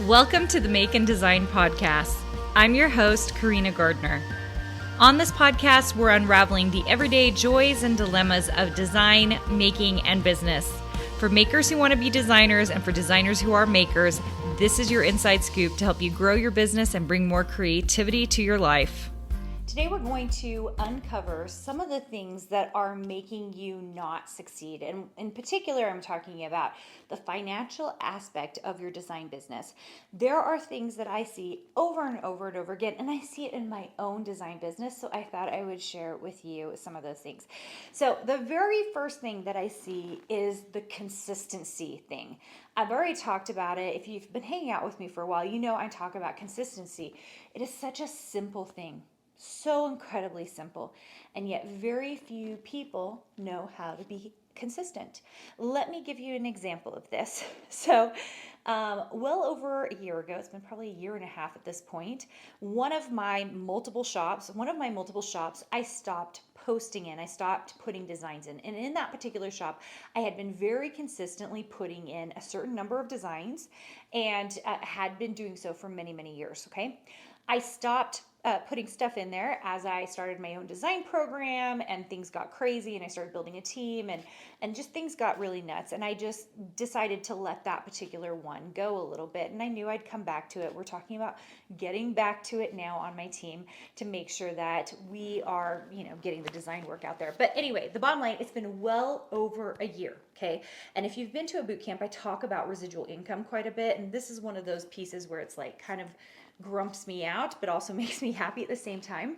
Welcome to the Make and Design Podcast. I'm your host, Carina Gardner. On this podcast, we're unraveling the everyday joys and dilemmas of design, making, and business. For makers who want to be designers and for designers who are makers, this is your inside scoop to help you grow your business and bring more creativity to your life. Today we're going to uncover some of the things that are making you not succeed. And in particular, I'm talking about the financial aspect of your design business. There are things that I see over and over and over again, and I see it in my own design business, so I thought I would share with you some of those things. So the very first thing that I see is the consistency thing. I've already talked about it. If you've been hanging out with me for a while, you know I talk about consistency. It is such a simple thing. So incredibly simple, and yet very few people know how to be consistent. Let me give you an example of this. So, well over a year ago, it's been probably a year and a half at this point, one of my multiple shops, I stopped posting in. I stopped putting designs in. And in that particular shop, I had been very consistently putting in a certain number of designs and had been doing so for many, many years, okay? I stopped putting stuff in there as I started my own design program and things got crazy and I started building a team and just things got really nuts. And I just decided to let that particular one go a little bit. And I knew I'd come back to it. We're talking about getting back to it now on my team to make sure that we are, getting the design work out there. But anyway, the bottom line, it's been well over a year. Okay. And if you've been to a boot camp, I talk about residual income quite a bit. And this is one of those pieces where it's like kind of grumps me out, but also makes me happy at the same time.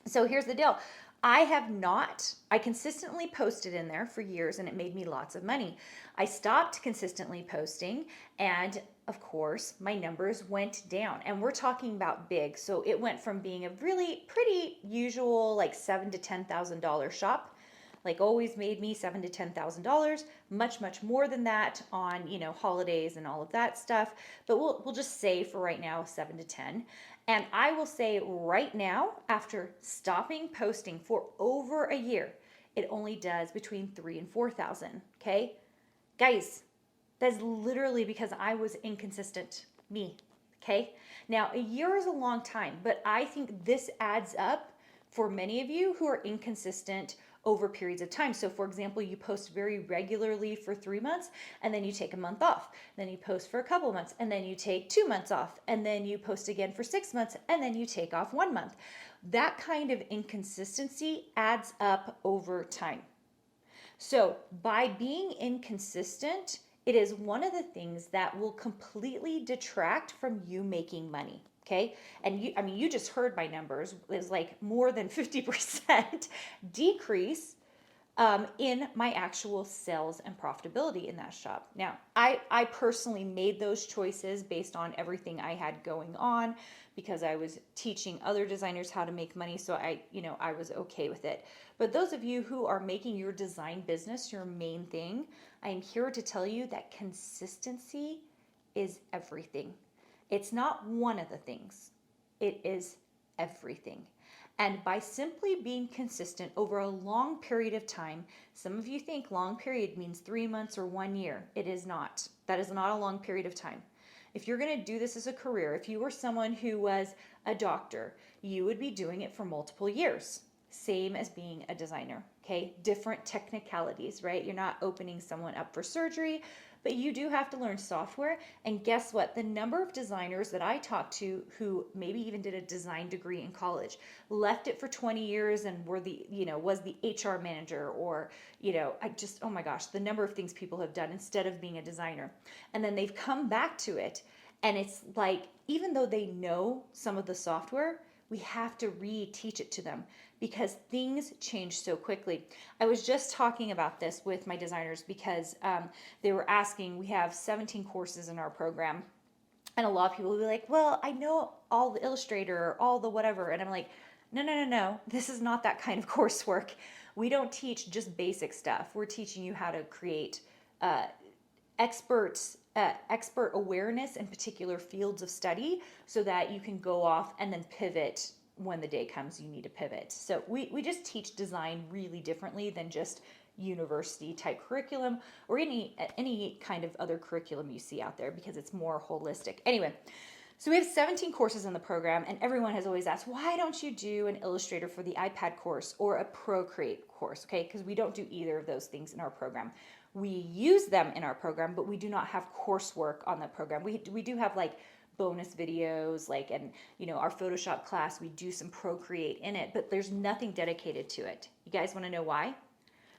So here's the deal. I consistently posted in there for years and it made me lots of money. I stopped consistently posting and of course my numbers went down, and we're talking about big. So it went from being a really pretty usual like $7,000 to $10,000 shop, like always made me $7,000 to $10,000, much more than that on, holidays and all of that stuff. But we'll just say for right now, 7 to 10. And I will say right now, after stopping posting for over a year, it only does between 3,000 and 4,000. Okay, guys, that's literally because I was inconsistent. Me. Okay. Now a year is a long time, but I think this adds up for many of you who are inconsistent over periods of time. So for example, you post very regularly for 3 months and then you take a month off. Then you post for a couple of months and then you take 2 months off, and then you post again for 6 months and then you take off 1 month. That kind of inconsistency adds up over time. So by being inconsistent, it is one of the things that will completely detract from you making money. Okay. And you just heard my numbers is like more than 50% decrease in my actual sales and profitability in that shop. Now, I personally made those choices based on everything I had going on because I was teaching other designers how to make money. So I was okay with it. But those of you who are making your design business your main thing, I am here to tell you that consistency is everything. It's not one of the things. It is everything. And by simply being consistent over a long period of time, some of you think long period means 3 months or 1 year. It is not. That is not a long period of time. If you're going to do this as a career, if you were someone who was a doctor, you would be doing it for multiple years. Same as being a designer, okay? Different technicalities, right? You're not opening someone up for surgery, but you do have to learn software. And guess what? The number of designers that I talked to who maybe even did a design degree in college, left it for 20 years and was the HR manager, or, oh my gosh, the number of things people have done instead of being a designer. And then they've come back to it. And it's like, even though they know some of the software, we have to reteach it to them because things change so quickly. I was just talking about this with my designers because they were asking, we have 17 courses in our program. And a lot of people will be like, well, I know all the Illustrator, all the whatever. And I'm like, no. This is not that kind of coursework. We don't teach just basic stuff. We're teaching you how to create expert awareness in particular fields of study so that you can go off and then pivot when the day comes you need to pivot. So we just teach design really differently than just university type curriculum or any kind of other curriculum you see out there, because it's more holistic. Anyway, so we have 17 courses in the program, and everyone has always asked, why don't you do an Illustrator for the iPad course or a Procreate course? Okay, because we don't do either of those things in our program. We use them in our program, but we do not have coursework on that program. We do have like bonus videos, like, and our Photoshop class, we do some Procreate in it, but there's nothing dedicated to it. You guys want to know why?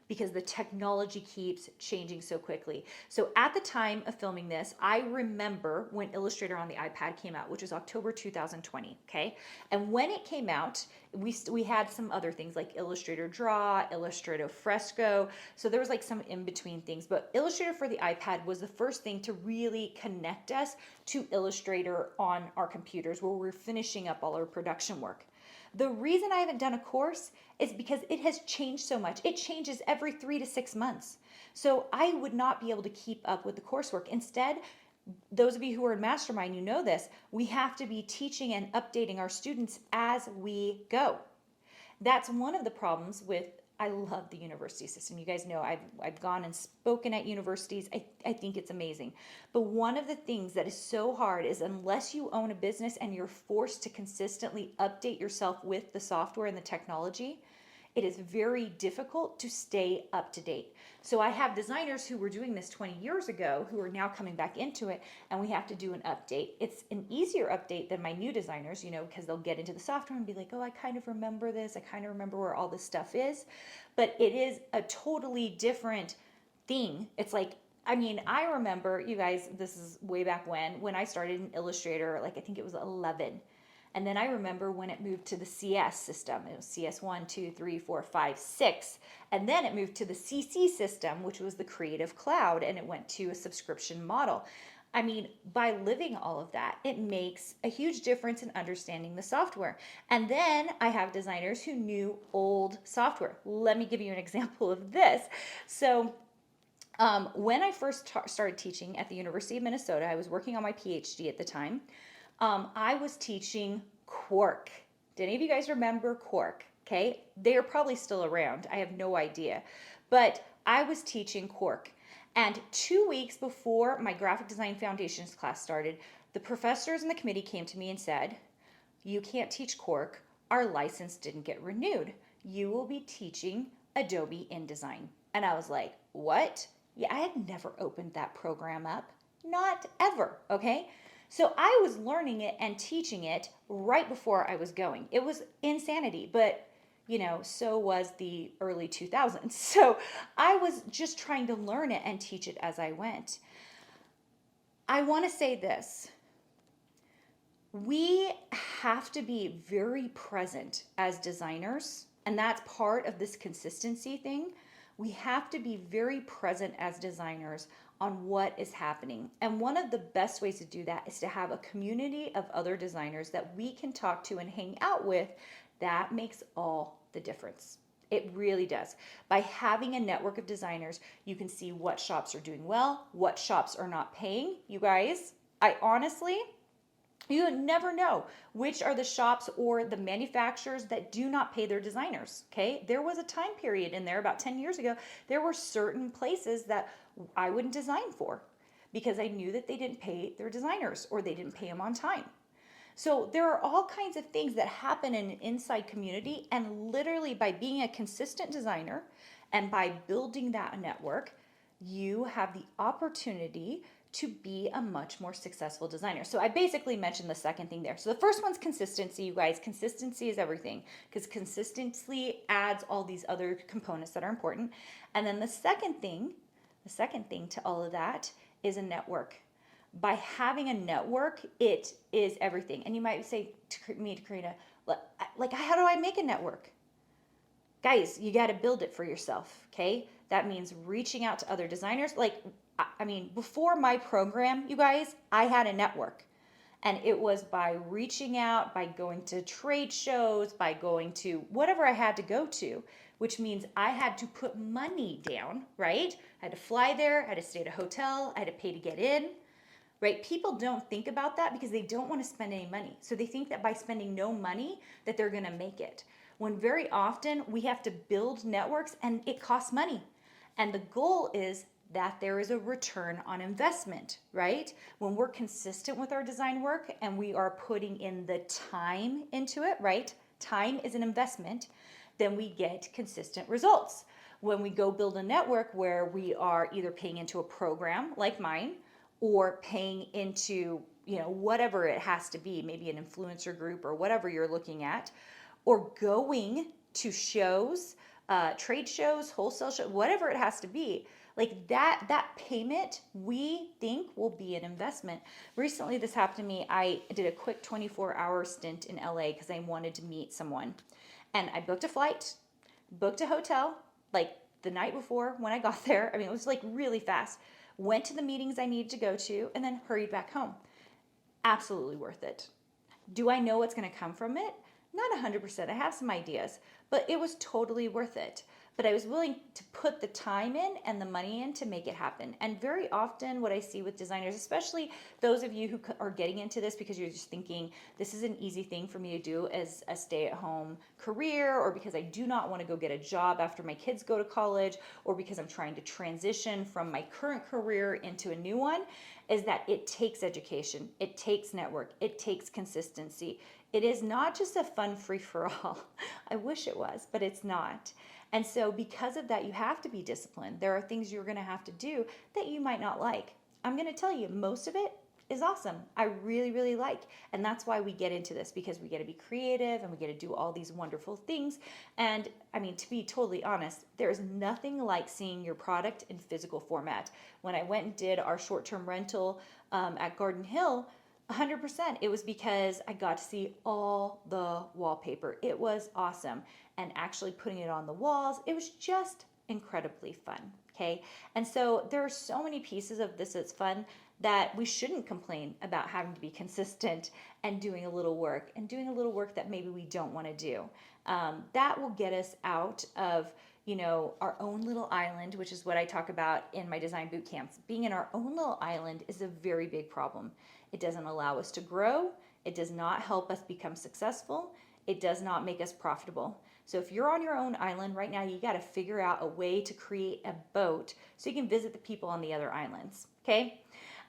Because the technology keeps changing so quickly. So at the time of filming this, I remember when Illustrator on the iPad came out, which was October 2020, okay? And when it came out, we had some other things like Illustrator Draw, Illustrator Fresco. So there was like some in-between things, but Illustrator for the iPad was the first thing to really connect us to Illustrator on our computers, where we're finishing up all our production work. The reason I haven't done a course is because it has changed so much. It changes every 3 to 6 months. So I would not be able to keep up with the coursework. Instead, those of you who are in Mastermind, you know this, we have to be teaching and updating our students as we go. That's one of the problems with, I love the university system. You guys know I've gone and spoken at universities. I think it's amazing. But one of the things that is so hard is, unless you own a business and you're forced to consistently update yourself with the software and the technology, it is very difficult to stay up to date. So I have designers who were doing this 20 years ago who are now coming back into it, and we have to do an update. It's an easier update than my new designers, because they'll get into the software and be like, oh, I kind of remember this. I kind of remember where all this stuff is. But it is a totally different thing. It's like, I remember, you guys, this is way back when I started in Illustrator, like I think it was 11. And then I remember when it moved to the CS system. It was CS 1, 2, 3, 4, 5, 6. And then it moved to the CC system, which was the Creative Cloud, and it went to a subscription model. By living all of that, it makes a huge difference in understanding the software. And then I have designers who knew old software. Let me give you an example of this. So when I first started teaching at the University of Minnesota, I was working on my Ph.D. at the time. I was teaching Quark. Do any of you guys remember Quark? Okay, they are probably still around. I have no idea. But I was teaching Quark. And 2 weeks before my graphic design foundations class started, the professors and the committee came to me and said, you can't teach Quark. Our license didn't get renewed. You will be teaching Adobe InDesign. And I was like, what? Yeah, I had never opened that program up. Not ever, okay? So I was learning it and teaching it right before I was going. It was insanity, but so was the early 2000s. So I was just trying to learn it and teach it as I went. I want to say this. We have to be very present as designers, and that's part of this consistency thing. We have to be very present as designers on what is happening. And one of the best ways to do that is to have a community of other designers that we can talk to and hang out with. That makes all the difference. It really does. By having a network of designers, you can see what shops are doing well, what shops are not paying. You guys, you never know which are the shops or the manufacturers that do not pay their designers, okay? There was a time period in there about 10 years ago, there were certain places that I wouldn't design for because I knew that they didn't pay their designers or they didn't pay them on time. So there are all kinds of things that happen in an inside community, and literally by being a consistent designer and by building that network, you have the opportunity to be a much more successful designer. So I basically mentioned the second thing there. So the first one's consistency, you guys. Consistency is everything, because consistency adds all these other components that are important. And then the second thing to all of that is a network. By having a network, it is everything. And you might say to me, to Carina, like, how do I make a network? Guys, you got to build it for yourself, okay? That means reaching out to other designers. Before my program, you guys, I had a network. And it was by reaching out, by going to trade shows, by going to whatever I had to go to, which means I had to put money down, right? I had to fly there, I had to stay at a hotel, I had to pay to get in, right? People don't think about that because they don't want to spend any money. So they think that by spending no money that they're going to make it. When very often we have to build networks and it costs money. And the goal is that there is a return on investment, right? When we're consistent with our design work and we are putting in the time into it, right? Time is an investment, then we get consistent results. When we go build a network where we are either paying into a program like mine or paying into, whatever it has to be, maybe an influencer group or whatever you're looking at, or going to shows, trade shows, wholesale shows, whatever it has to be, like that payment we think will be an investment. Recently this happened to me. I did a quick 24-hour stint in LA because I wanted to meet someone, and I booked a flight, booked a hotel like the night before when I got there. I mean, it was like really fast. Went to the meetings I needed to go to and then hurried back home. Absolutely worth it. Do I know what's going to come from it? Not 100%. I have some ideas, but it was totally worth it. But I was willing to put the time in and the money in to make it happen. And very often what I see with designers, especially those of you who are getting into this because you're just thinking, this is an easy thing for me to do as a stay-at-home career, or because I do not want to go get a job after my kids go to college, or because I'm trying to transition from my current career into a new one, is that it takes education, it takes network, it takes consistency. It is not just a fun free-for-all. I wish it was, but it's not. And so because of that, you have to be disciplined. There are things you're going to have to do that you might not like. I'm going to tell you, most of it is awesome. I really, really like. And that's why we get into this, because we get to be creative and we get to do all these wonderful things. And I mean, to be totally honest, there's nothing like seeing your product in physical format. When I went and did our short-term rental at Garden Hill, 100%, it was because I got to see all the wallpaper. It was awesome. And actually putting it on the walls, it was just incredibly fun, okay? And so there are so many pieces of this that's fun that we shouldn't complain about having to be consistent and doing a little work that maybe we don't want to do. That will get us out of our own little island, which is what I talk about in my design boot camps. Being in our own little island is a very big problem. It doesn't allow us to grow. It does not help us become successful. It does not make us profitable. So if you're on your own island right now, you got to figure out a way to create a boat so you can visit the people on the other islands, okay?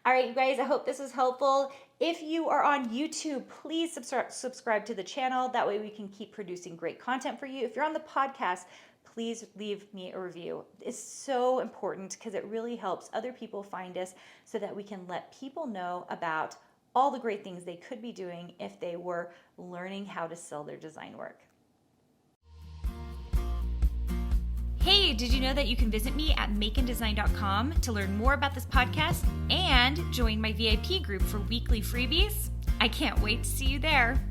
All right, you guys, I hope this was helpful. If you are on YouTube, please subscribe to the channel. That way we can keep producing great content for you. If you're on the podcast, please leave me a review. It's so important because it really helps other people find us so that we can let people know about all the great things they could be doing if they were learning how to sell their design work. Hey, did you know that you can visit me at makeanddesign.com to learn more about this podcast and join my VIP group for weekly freebies? I can't wait to see you there.